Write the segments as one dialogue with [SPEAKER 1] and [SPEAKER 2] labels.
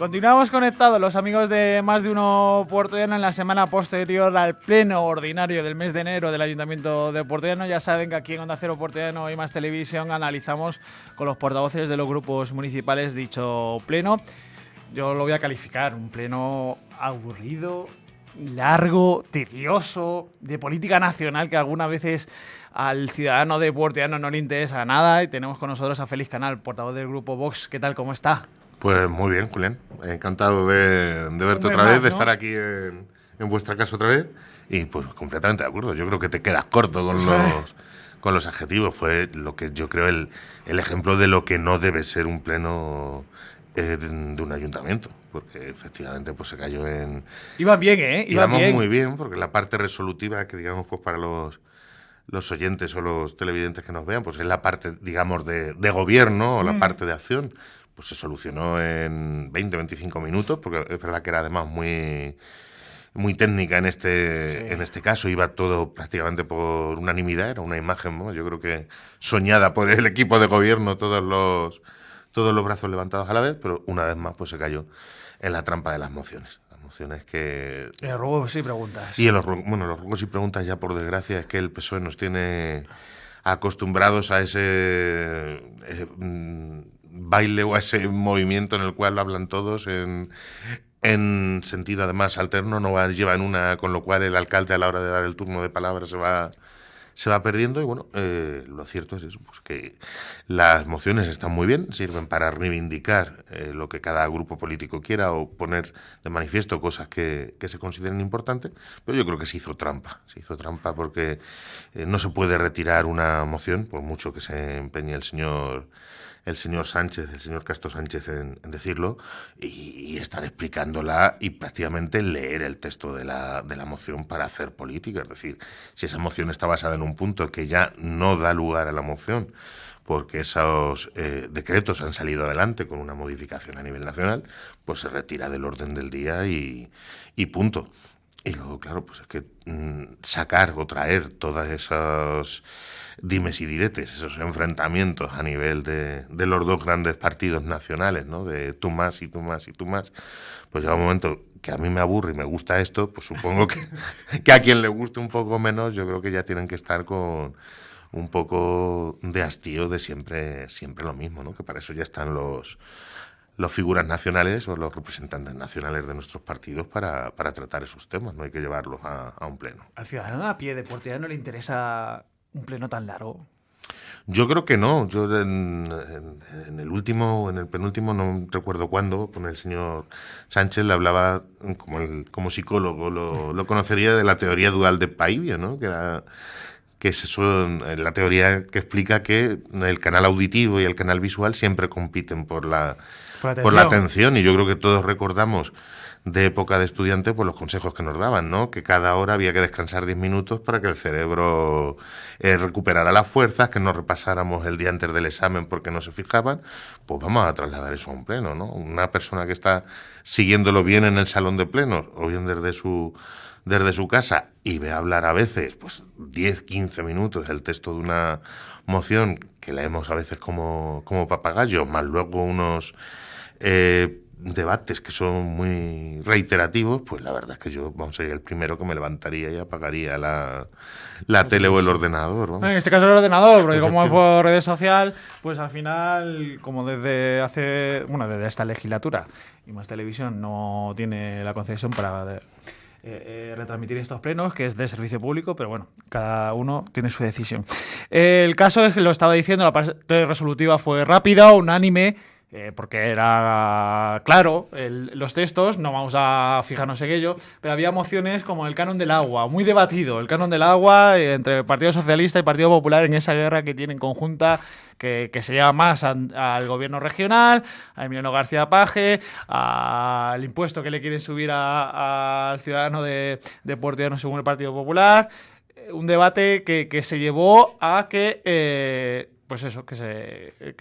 [SPEAKER 1] Continuamos conectados los amigos de Más de Uno Puertollano en la semana posterior al pleno ordinario del mes de enero del Ayuntamiento de Puertollano. Ya saben que aquí en Onda Cero Puertollano y Más Televisión analizamos con los portavoces de los grupos municipales dicho pleno. Yo lo voy a calificar, un pleno aburrido, largo, tedioso, de política nacional que algunas veces al ciudadano de Puertollano no le interesa nada. Y tenemos con nosotros a Félix Canal, portavoz del grupo Vox. ¿Qué tal? ¿Cómo está?
[SPEAKER 2] Pues muy bien, Julián. Encantado de verte otra vez, de estar aquí en vuestra casa otra vez. Y pues completamente de acuerdo. Yo creo que te quedas corto con los adjetivos. Fue lo que yo creo el ejemplo de lo que no debe ser un pleno de un ayuntamiento. Porque efectivamente pues se cayó en...
[SPEAKER 1] Iban bien, ¿eh?
[SPEAKER 2] Íbamos bien. Muy bien, porque la parte resolutiva que digamos pues para los oyentes o los televidentes que nos vean, pues es la parte, digamos, de gobierno o la parte de acción. Pues se solucionó en 20-25 minutos, porque es verdad que era además muy técnica en este caso. Iba todo prácticamente por unanimidad, era una imagen, ¿no? Yo creo que soñada por el equipo de gobierno, todos los brazos levantados a la vez, pero una vez más pues se cayó en la trampa de las mociones. Las mociones que...
[SPEAKER 1] Los ruegos y preguntas.
[SPEAKER 2] Y los ruegos y preguntas, ya por desgracia, es que el PSOE nos tiene acostumbrados a ese... baile o a ese movimiento en el cual hablan todos en sentido además alterno, no llevan una, con lo cual el alcalde a la hora de dar el turno de palabra se va perdiendo. Y bueno, lo cierto es eso, pues que las mociones están muy bien, sirven para reivindicar lo que cada grupo político quiera o poner de manifiesto cosas que se consideren importantes, pero yo creo que se hizo trampa porque no se puede retirar una moción, por mucho que se empeñe el señor Sánchez, el señor Castro Sánchez en decirlo, y estar explicándola y prácticamente leer el texto de la moción para hacer política. Es decir, si esa moción está basada en un punto que ya no da lugar a la moción, porque esos decretos han salido adelante con una modificación a nivel nacional, pues se retira del orden del día y punto. Y luego, claro, pues es que sacar o traer todas esas dimes y diretes, esos enfrentamientos a nivel de los dos grandes partidos nacionales, ¿no? De tú más y tú más y tú más, pues llega un momento que a mí me aburre y me gusta esto, pues supongo que a quien le guste un poco menos, yo creo que ya tienen que estar con un poco de hastío de siempre lo mismo, ¿no? Que para eso ya están los figuras nacionales o los representantes nacionales de nuestros partidos para tratar esos temas, no hay que llevarlos a un pleno.
[SPEAKER 1] ¿Al ciudadano a pie de Puertollano le interesa un pleno tan largo?
[SPEAKER 2] Yo creo que no. Yo en el penúltimo, no recuerdo cuándo, con el señor Sánchez le hablaba como psicólogo, lo conocería de la teoría dual de Paivia, ¿no? Que es eso, la teoría que explica que el canal auditivo y el canal visual siempre compiten por la atención, y yo creo que todos recordamos de época de estudiante pues los consejos que nos daban, ¿no? Que cada hora había que descansar 10 minutos para que el cerebro recuperara las fuerzas, que no repasáramos el día antes del examen porque no se fijaban. Pues vamos a trasladar eso a un pleno, ¿no? Una persona que está siguiéndolo bien en el salón de plenos o bien desde su casa y ve hablar a veces pues 10-15 minutos del texto de una moción que leemos a veces como papagayos, más luego unos debates que son muy reiterativos, pues la verdad es que yo sería el primero que me levantaría y apagaría la tele o el ordenador, ¿no?
[SPEAKER 1] En este caso el ordenador, porque como es por redes social, pues al final, como desde esta legislatura y Más Televisión no tiene la concesión para retransmitir estos plenos, que es de servicio público, pero bueno, cada uno tiene su decisión. El caso es que lo estaba diciendo, la parte resolutiva fue rápida, unánime, porque era claro los textos, no vamos a fijarnos en ello, pero había mociones como el canon del agua, muy debatido, el canon del agua entre el Partido Socialista y el Partido Popular en esa guerra que tienen conjunta, que se lleva más al gobierno regional, a Emiliano García Paje, al impuesto que le quieren subir al ciudadano de Puertollano según el Partido Popular. Un debate que se llevó a que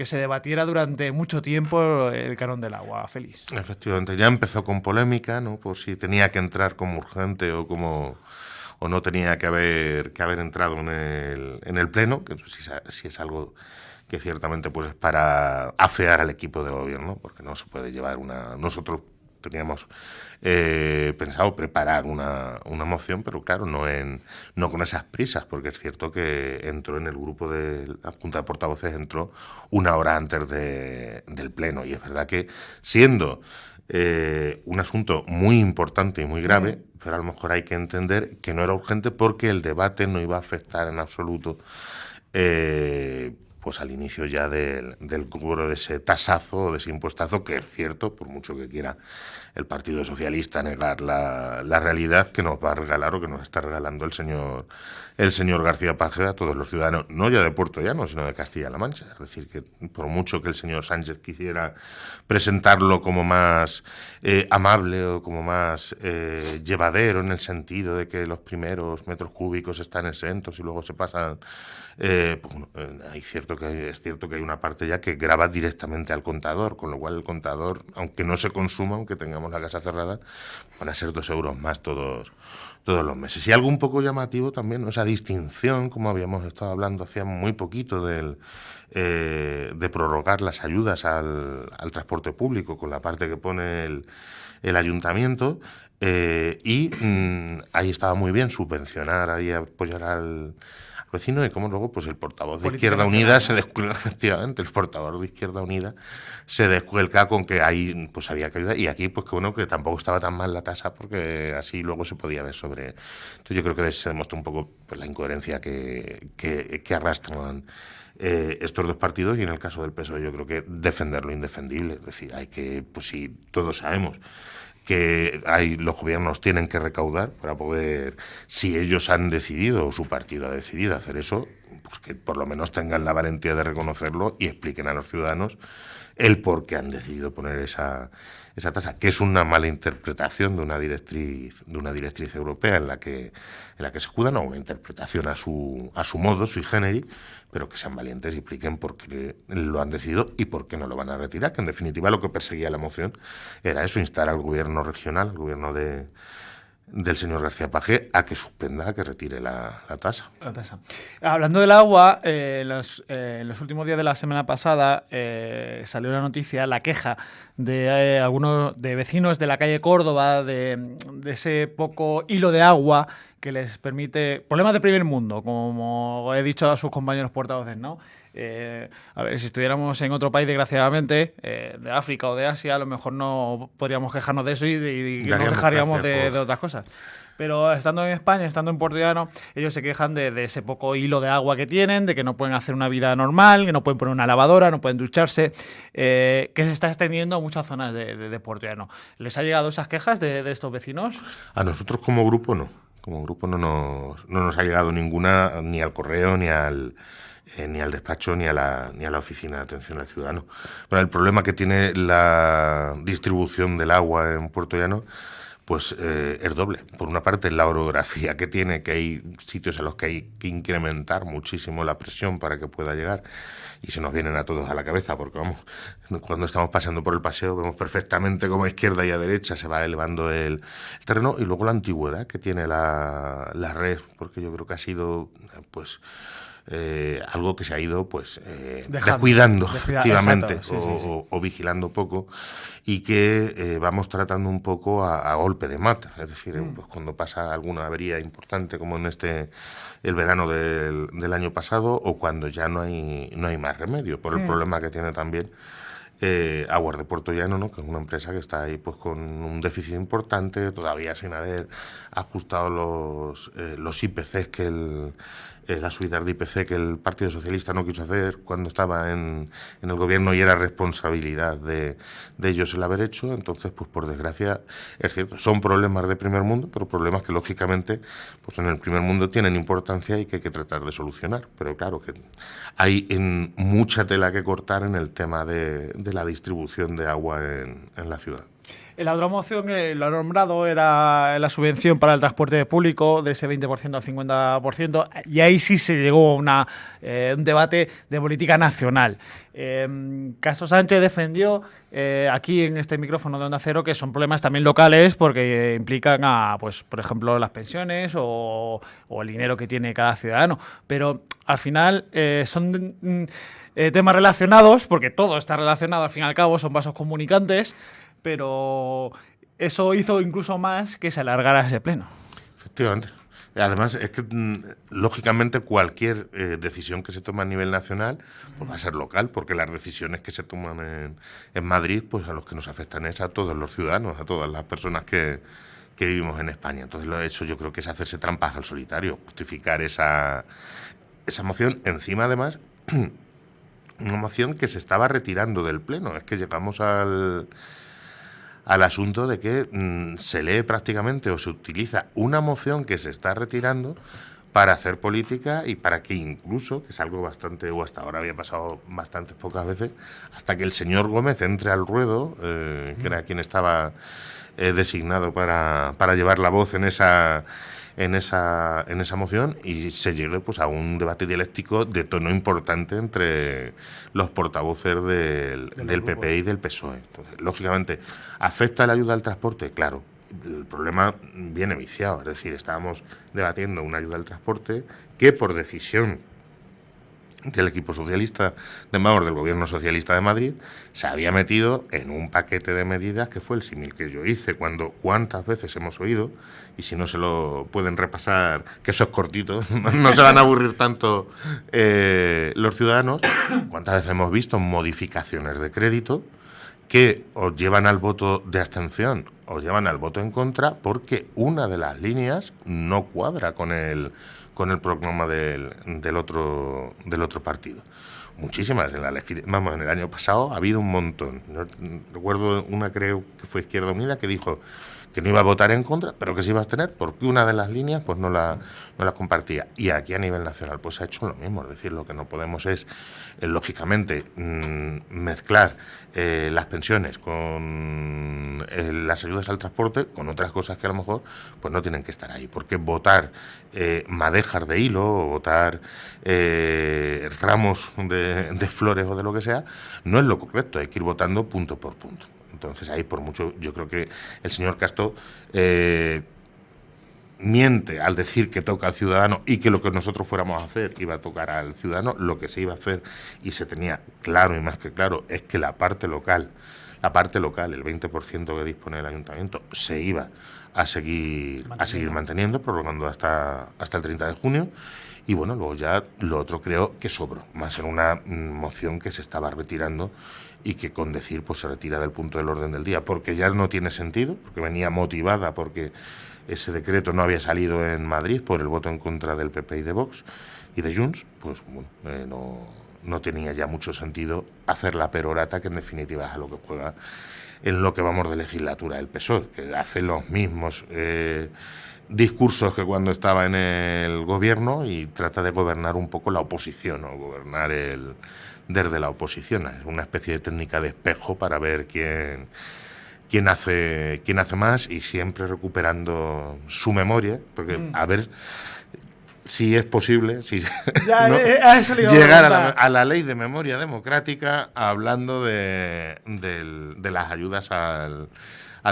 [SPEAKER 1] se debatiera durante mucho tiempo el canon del agua, Félix.
[SPEAKER 2] Efectivamente, ya empezó con polémica, ¿no? Por si tenía que entrar como urgente o no tenía que haber entrado en el pleno, que si es algo que ciertamente pues es para afear al equipo de gobierno, porque no se puede llevar una... Nosotros teníamos pensado preparar una moción, pero claro, no con esas prisas, porque es cierto que entró en el grupo de la Junta de Portavoces, entró una hora antes del Pleno, y es verdad que siendo un asunto muy importante y muy grave, pero a lo mejor hay que entender que no era urgente porque el debate no iba a afectar en absoluto pues al inicio ya del cobro de ese tasazo o de ese impuestazo, que es cierto, por mucho que quiera el Partido Socialista negar la realidad, que nos va a regalar o que nos está regalando el señor García Paje a todos los ciudadanos, no ya de Puerto Llano, sino de Castilla-La Mancha. Es decir, que por mucho que el señor Sánchez quisiera presentarlo como más amable o como más llevadero, en el sentido de que los primeros metros cúbicos están exentos y luego se pasan... pues bueno, es cierto que hay una parte ya que graba directamente al contador, con lo cual el contador, aunque no se consuma, aunque tengamos la casa cerrada, van a ser 2 euros más todos los meses. Y algo un poco llamativo también, esa distinción, como habíamos estado hablando hacía muy poquito, de prorrogar las ayudas al transporte público con la parte que pone el ayuntamiento, y ahí estaba muy bien subvencionar, ahí apoyar al vecino, y como luego pues el portavoz de Izquierda Unida se descuelga, efectivamente, el portavoz de Izquierda Unida se descuelga con que ahí pues había que ayudar, y aquí pues que bueno, que tampoco estaba tan mal la tasa, porque así luego se podía ver sobre... Entonces yo creo que se demostró un poco pues la incoherencia que arrastran estos dos partidos, y en el caso del PSOE yo creo que defender lo indefendible, es decir, hay que, pues sí, todos sabemos que los gobiernos tienen que recaudar para poder, si ellos han decidido o su partido ha decidido hacer eso, pues que por lo menos tengan la valentía de reconocerlo y expliquen a los ciudadanos el por qué han decidido poner esa tasa, que es una mala interpretación de una directriz europea en la que se escudan, o una interpretación a su modo, sui generis, pero que sean valientes y expliquen por qué lo han decidido y por qué no lo van a retirar, que en definitiva lo que perseguía la moción era eso, instar al gobierno regional, al gobierno del señor García Paje, a que suspenda, a que retire la tasa.
[SPEAKER 1] La tasa. Hablando del agua, en los últimos días de la semana pasada salió la noticia, la queja de algunos de vecinos de la calle Córdoba de ese poco hilo de agua que les permite... Problemas de primer mundo, como he dicho a sus compañeros portavoces, ¿no? A ver, si estuviéramos en otro país, desgraciadamente, de África o de Asia, a lo mejor no podríamos quejarnos de eso y nos quejaríamos de otras cosas. Pero estando en España, estando en Puerto Llano, ellos se quejan de ese poco hilo de agua que tienen, de que no pueden hacer una vida normal, que no pueden poner una lavadora, no pueden ducharse, que se está extendiendo a muchas zonas de Puerto Llano. ¿Les ha llegado esas quejas de estos vecinos?
[SPEAKER 2] A nosotros como grupo no. Como grupo no nos ha llegado ninguna, ni al correo, ni al despacho, ni a la oficina de atención al ciudadano. Bueno, el problema que tiene la distribución del agua en Puerto Llano pues es doble. Por una parte, la orografía que tiene, que hay sitios en los que hay que incrementar muchísimo la presión para que pueda llegar, y se nos vienen a todos a la cabeza, porque vamos, cuando estamos paseando por el paseo vemos perfectamente cómo a izquierda y a derecha se va elevando el terreno, y luego la antigüedad que tiene la red, porque yo creo que ha sido pues algo que se ha ido pues descuidando efectivamente, exacto, o vigilando poco, y que vamos tratando un poco a golpe de mata, es decir, pues cuando pasa alguna avería importante como en el verano del año pasado, o cuando ya no hay más remedio, por el problema que tiene también Aguas de Puerto Llano, ¿no? Que es una empresa que está ahí pues con un déficit importante, todavía sin haber ajustado los IPCs que las subidas de IPC que el Partido Socialista no quiso hacer cuando estaba en el gobierno, y era responsabilidad de ellos el haber hecho. Entonces, pues por desgracia, es cierto, son problemas de primer mundo, pero problemas que lógicamente pues en el primer mundo tienen importancia y que hay que tratar de solucionar. Pero claro que hay mucha tela que cortar en el tema de la distribución de agua en la ciudad.
[SPEAKER 1] La otra moción, lo ha nombrado, era la subvención para el transporte público de ese 20% al 50%, y ahí sí se llegó a un debate de política nacional. Caso Sánchez defendió aquí en este micrófono de Onda Cero que son problemas también locales, porque implican pues, por ejemplo, las pensiones o el dinero que tiene cada ciudadano. Pero al final son temas relacionados, porque todo está relacionado al fin y al cabo, son vasos comunicantes, pero eso hizo incluso más que se alargara ese pleno.
[SPEAKER 2] Efectivamente. Además, es que lógicamente cualquier decisión que se toma a nivel nacional pues va a ser local, porque las decisiones que se toman en Madrid, pues a los que nos afectan es a todos los ciudadanos, a todas las personas que vivimos en España. Entonces, eso yo creo que es hacerse trampas al solitario, justificar esa moción. Encima, además, una moción que se estaba retirando del Pleno. Es que llegamos al asunto de que se lee prácticamente o se utiliza una moción que se está retirando para hacer política y para que incluso, que es algo bastante, o hasta ahora había pasado bastantes pocas veces, hasta que el señor Gómez entre al ruedo, que era quien estaba designado para llevar la voz en esa moción, y se llegue pues a un debate dialéctico de tono importante entre los portavoces del PP y del PSOE. Entonces, lógicamente, ¿afecta la ayuda al transporte? Claro. El problema viene viciado, es decir, estábamos debatiendo una ayuda al transporte que por decisión del equipo socialista, del gobierno socialista de Madrid, se había metido en un paquete de medidas que fue el símil que yo hice, cuántas veces hemos oído, y si no se lo pueden repasar, que eso es cortito, no se van a aburrir tanto los ciudadanos, cuántas veces hemos visto modificaciones de crédito que os llevan al voto de abstención, os llevan al voto en contra, porque una de las líneas no cuadra con el programa del otro partido. Muchísimas. En el año pasado ha habido un montón. Yo recuerdo una, creo que fue Izquierda Unida, que dijo que no iba a votar en contra, pero que se iba a abstener porque una de las líneas pues no la compartía. Y aquí a nivel nacional pues se ha hecho lo mismo. Es decir, lo que no podemos es, lógicamente, mezclar las pensiones con las ayudas al transporte con otras cosas que a lo mejor pues no tienen que estar ahí. Porque votar madejas de hilo o votar ramos de flores o de lo que sea no es lo correcto. Hay que ir votando punto por punto. Entonces ahí por mucho, yo creo que el señor Castó miente al decir que toca al ciudadano y que lo que nosotros fuéramos a hacer iba a tocar al ciudadano. Lo que se iba a hacer, y se tenía claro y más que claro, es que la parte local, el 20% que dispone el ayuntamiento, se iba a seguir manteniendo, prorrogando hasta el 30 de junio. Y bueno, luego ya lo otro creo que sobró, más en una moción que se estaba retirando y que con decir pues se retira del punto del orden del día, porque ya no tiene sentido, porque venía motivada porque ese decreto no había salido en Madrid por el voto en contra del PP y de Vox y de Junts, pues bueno, no tenía ya mucho sentido hacer la perorata, que en definitiva es a lo que juega en lo que vamos de legislatura el PSOE, que hace los mismos discursos que cuando estaba en el gobierno y trata de gobernar un poco la oposición, o gobernar desde la oposición. Es una especie de técnica de espejo para ver quién hace más, y siempre recuperando su memoria, porque a ver si es posible llegar a la ley de memoria democrática hablando de las ayudas al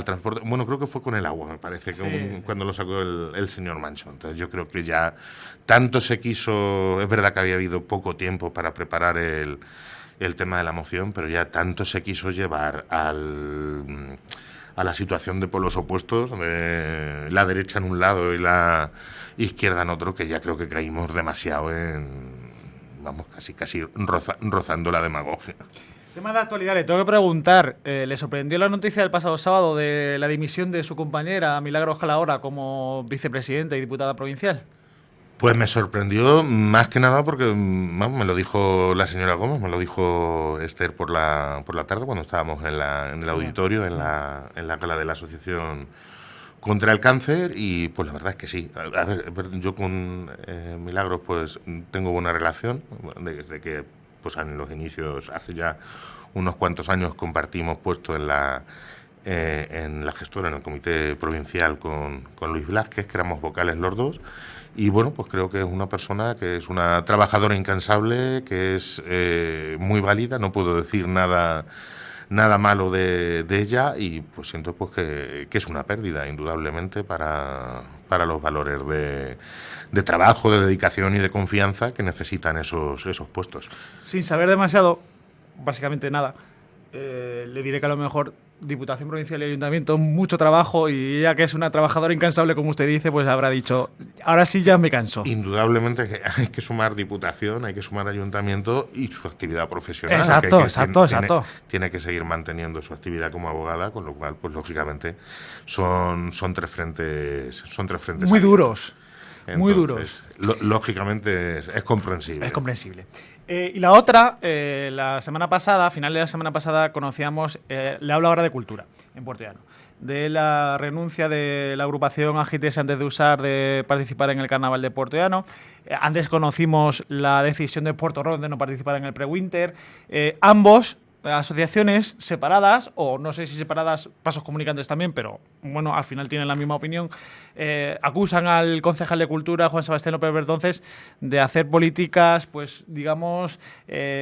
[SPEAKER 2] transporte. Bueno, creo que fue con el agua, me parece, cuando lo sacó el señor Mancho. Entonces yo creo que ya tanto se quiso, es verdad que había habido poco tiempo para preparar el tema de la moción, pero ya tanto se quiso llevar a la situación de polos opuestos, de la derecha en un lado y la izquierda en otro, que ya creo que caímos demasiado casi rozando la demagogia.
[SPEAKER 1] Tema de actualidad, le tengo que preguntar, ¿le sorprendió la noticia del pasado sábado de la dimisión de su compañera Milagros Calahorra como vicepresidenta y diputada provincial?
[SPEAKER 2] Pues me sorprendió más que nada porque me lo dijo la señora Gómez, me lo dijo Esther por la tarde cuando estábamos en el auditorio, en la gala de la Asociación contra el Cáncer, y pues la verdad es que sí. A ver, yo con Milagros pues tengo buena relación, desde que pues en los inicios, hace ya unos cuantos años, compartimos puesto en la gestora, en el comité provincial con Luis Blázquez, que éramos vocales los dos. Y bueno, pues creo que es una persona que es una trabajadora incansable, que es muy válida. No puedo decir nada nada malo de ella y pues siento pues que es una pérdida, indudablemente, para los valores de trabajo, de dedicación y de confianza que necesitan esos puestos.
[SPEAKER 1] Sin saber demasiado, básicamente nada, le diré que a lo mejor Diputación Provincial y Ayuntamiento, mucho trabajo, y ella, que es una trabajadora incansable, como usted dice, pues habrá dicho, ahora sí ya me canso.
[SPEAKER 2] Indudablemente hay que sumar Diputación, hay que sumar Ayuntamiento y su actividad profesional.
[SPEAKER 1] Exacto.
[SPEAKER 2] Tiene que seguir manteniendo su actividad como abogada, con lo cual, pues lógicamente, son tres frentes
[SPEAKER 1] muy duros.
[SPEAKER 2] Entonces,
[SPEAKER 1] muy duros.
[SPEAKER 2] Lógicamente es comprensible.
[SPEAKER 1] Es comprensible. Y la otra, la semana pasada, a final de la semana pasada, conocíamos, le hablo ahora de cultura, en Puerto Llano, de la renuncia de la agrupación Agítese antes de usar de participar en el Carnaval de Puerto Llano. Antes conocimos la decisión de Puerto Rock de no participar en el Pre-Winter. Ambos asociaciones separadas, o no sé si separadas, pasos comunicantes también, pero bueno, al final tienen la misma opinión, acusan al concejal de Cultura, Juan Sebastián López Berdoncés, de hacer políticas, pues digamos,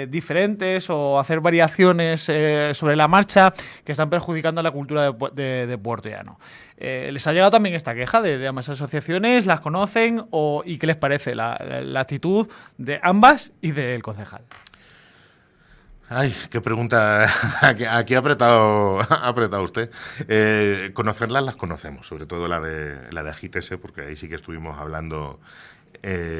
[SPEAKER 1] diferentes o hacer variaciones sobre la marcha que están perjudicando a la cultura de Puerto Llano. ¿Les ha llegado también esta queja de ambas asociaciones? ¿Las conocen? ¿Y qué les parece la actitud de ambas y del concejal?
[SPEAKER 2] Ay, qué pregunta. Aquí ha apretado usted. Conocerlas las conocemos, sobre todo la de Agítese, porque ahí sí que estuvimos hablando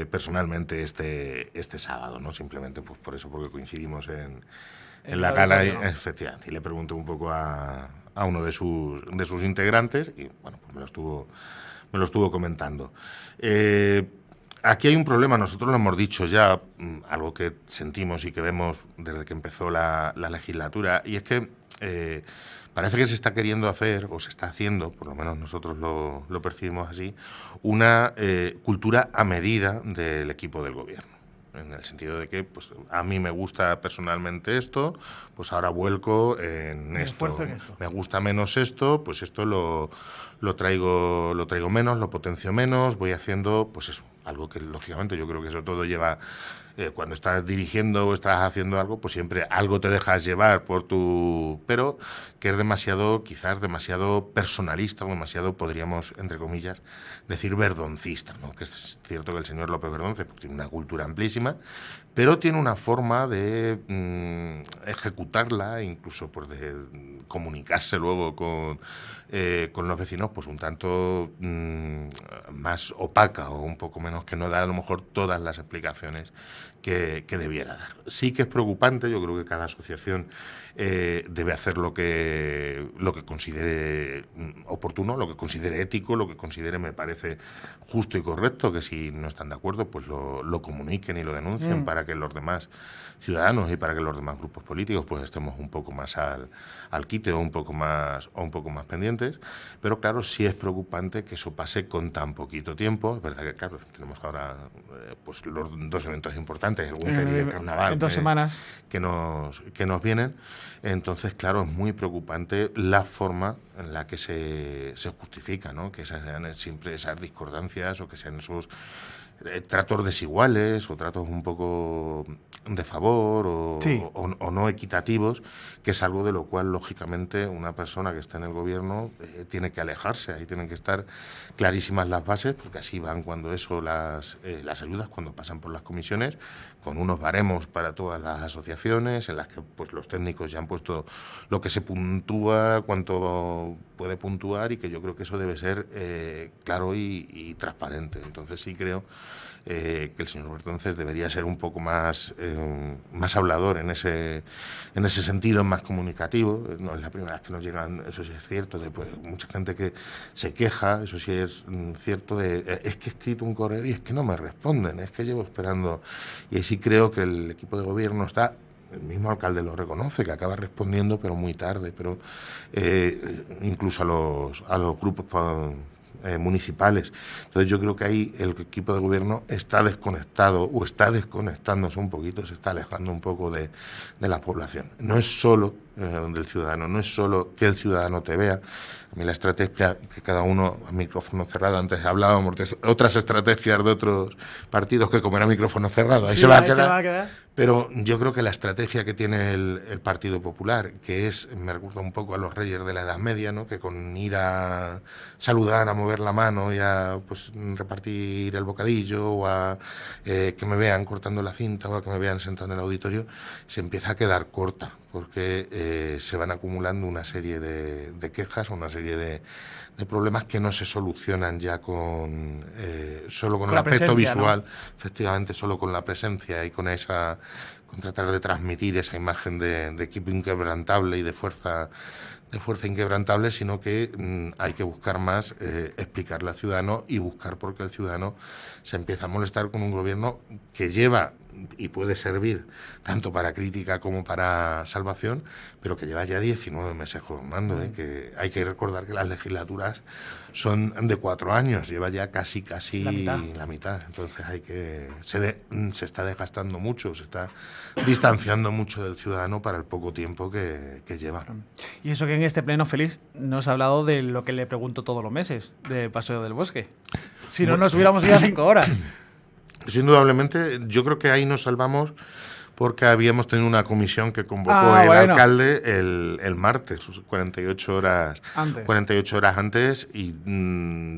[SPEAKER 2] personalmente este sábado, no simplemente pues por eso, porque coincidimos en la gala, efectivamente, y le pregunté un poco a uno de sus integrantes y bueno, pues me lo estuvo comentando. Aquí hay un problema, nosotros lo hemos dicho ya, algo que sentimos y que vemos desde que empezó la legislatura, y es que parece que se está queriendo hacer, o se está haciendo, por lo menos nosotros lo percibimos así, una cultura a medida del equipo del gobierno. En el sentido de que pues a mí me gusta personalmente esto, pues ahora vuelco en esto. Me gusta menos esto, pues esto lo traigo menos, lo potencio menos, voy haciendo pues eso, algo que lógicamente yo creo que eso todo lleva, cuando estás dirigiendo o estás haciendo algo, pues siempre algo te dejas llevar pero que es quizás demasiado personalista, o demasiado, podríamos, entre comillas, decir verdoncista, ¿no? Que es cierto que el señor López Berdoncés pues tiene una cultura amplísima, pero tiene una forma de ejecutarla, incluso pues de comunicarse luego con los vecinos, pues un tanto más opaca, o un poco menos, que no da a lo mejor todas las explicaciones que debiera dar. Sí que es preocupante, yo creo que cada asociación debe hacer lo que considere oportuno, lo que considere ético, lo que considere, me parece justo y correcto, que si no están de acuerdo pues lo comuniquen y lo denuncien para que los demás ciudadanos y para que los demás grupos políticos pues estemos un poco más al quite o un poco más pendientes. Pero claro, sí es preocupante que eso pase con tan poquito tiempo. Es verdad que claro, tenemos ahora pues los dos eventos importantes, el Winter y el Carnaval,
[SPEAKER 1] en 2 semanas
[SPEAKER 2] que nos vienen. Entonces, claro, es muy preocupante la forma en la que se justifica, ¿no? Que sean siempre esas discordancias, o que sean esos tratos desiguales o tratos un poco de favor o no equitativos, que es algo de lo cual lógicamente una persona que está en el gobierno tiene que alejarse. Ahí tienen que estar clarísimas las bases, porque así van cuando eso las ayudas, cuando pasan por las comisiones, con unos baremos para todas las asociaciones, en las que pues los técnicos ya han puesto lo que se puntúa, cuánto puede puntuar, y que yo creo que eso debe ser claro y transparente. Entonces sí creo que el señor Berdoncés debería ser un poco más hablador en ese sentido, más comunicativo. No es la primera vez que nos llegan, eso sí es cierto, de pues, mucha gente que se queja, eso sí es cierto, es que he escrito un correo y es que no me responden, es que llevo esperando. Y ahí sí creo que el equipo de gobierno está, el mismo alcalde lo reconoce, que acaba respondiendo, pero muy tarde, pero incluso a los grupos municipales. Entonces yo creo que ahí el equipo de gobierno está desconectado, o está desconectándose un poquito, se está alejando un poco de la población. No es solo del ciudadano. No es solo que el ciudadano te vea. A mí la estrategia, que cada uno a micrófono cerrado, antes hablábamos de otras estrategias de otros partidos que como era micrófono cerrado, ahí
[SPEAKER 1] Sí,
[SPEAKER 2] se va a
[SPEAKER 1] ahí
[SPEAKER 2] quedar.
[SPEAKER 1] se va a quedar.
[SPEAKER 2] Pero yo creo que la estrategia que tiene el Partido Popular, que es, me recuerda un poco a los reyes de la Edad Media, ¿no? Que con ir a saludar, a mover la mano y a pues, repartir el bocadillo o a que me vean cortando la cinta o a que me vean sentado en el auditorio, se empieza a quedar corta, porque se van acumulando una serie de quejas, una serie de problemas que no se solucionan ya con solo con el aspecto visual, ¿no? Efectivamente, solo con la presencia y con esa, con tratar de transmitir esa imagen de equipo inquebrantable y de fuerza inquebrantable, sino que hay que buscar más explicarle al ciudadano y buscar por qué el ciudadano se empieza a molestar con un gobierno que lleva y puede servir tanto para crítica como para salvación, pero que lleva ya 19 meses gobernando, que hay que recordar que las legislaturas son de 4 años, lleva ya casi la mitad. Entonces se está desgastando mucho, se está distanciando mucho del ciudadano para el poco tiempo que lleva.
[SPEAKER 1] Y eso que en este pleno, Félix, nos ha hablado de lo que le pregunto todos los meses, de Paseo del Bosque. Si no, nos hubiéramos ido a 5 horas.
[SPEAKER 2] Indudablemente, yo creo que ahí nos salvamos porque habíamos tenido una comisión que convocó el alcalde el martes, 48 horas antes, y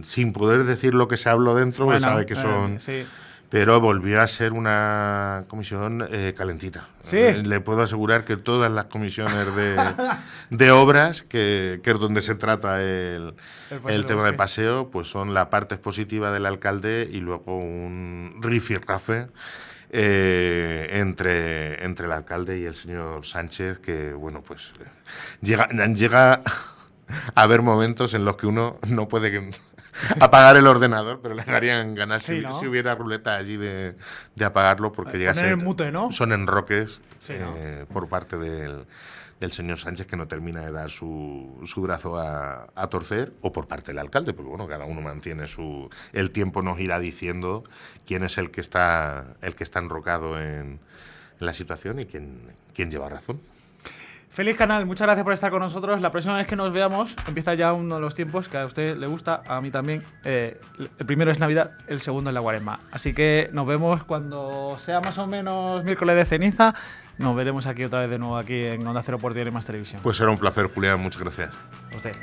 [SPEAKER 2] sin poder decir lo que se habló dentro, porque sabe que son...
[SPEAKER 1] Sí.
[SPEAKER 2] Pero volvió a ser una comisión calentita.
[SPEAKER 1] ¿Sí?
[SPEAKER 2] Le puedo asegurar que todas las comisiones de obras, que es donde se trata el tema del paseo, pues son la parte expositiva del alcalde y luego un rifirrafe entre el alcalde y el señor Sánchez, que bueno, pues llega a haber momentos en los que uno no puede apagar el ordenador, pero le darían ganas si hubiera ruleta allí de apagarlo, porque llega a ser
[SPEAKER 1] mute, ¿no?
[SPEAKER 2] Son enroques por parte del señor Sánchez, que no termina de dar su brazo a torcer, o por parte del alcalde, porque bueno, cada uno mantiene el tiempo nos irá diciendo quién es el que está enrocado en la situación y quién lleva razón.
[SPEAKER 1] Félix Canal, muchas gracias por estar con nosotros. La próxima vez que nos veamos empieza ya uno de los tiempos que a usted le gusta, a mí también. El primero es Navidad, el segundo es la Cuaresma. Así que nos vemos cuando sea más o menos miércoles de ceniza. Nos veremos aquí otra vez de nuevo aquí en Onda Cero por Diario Más Televisión.
[SPEAKER 2] Pues será un placer, Julián. Muchas gracias.
[SPEAKER 1] A usted.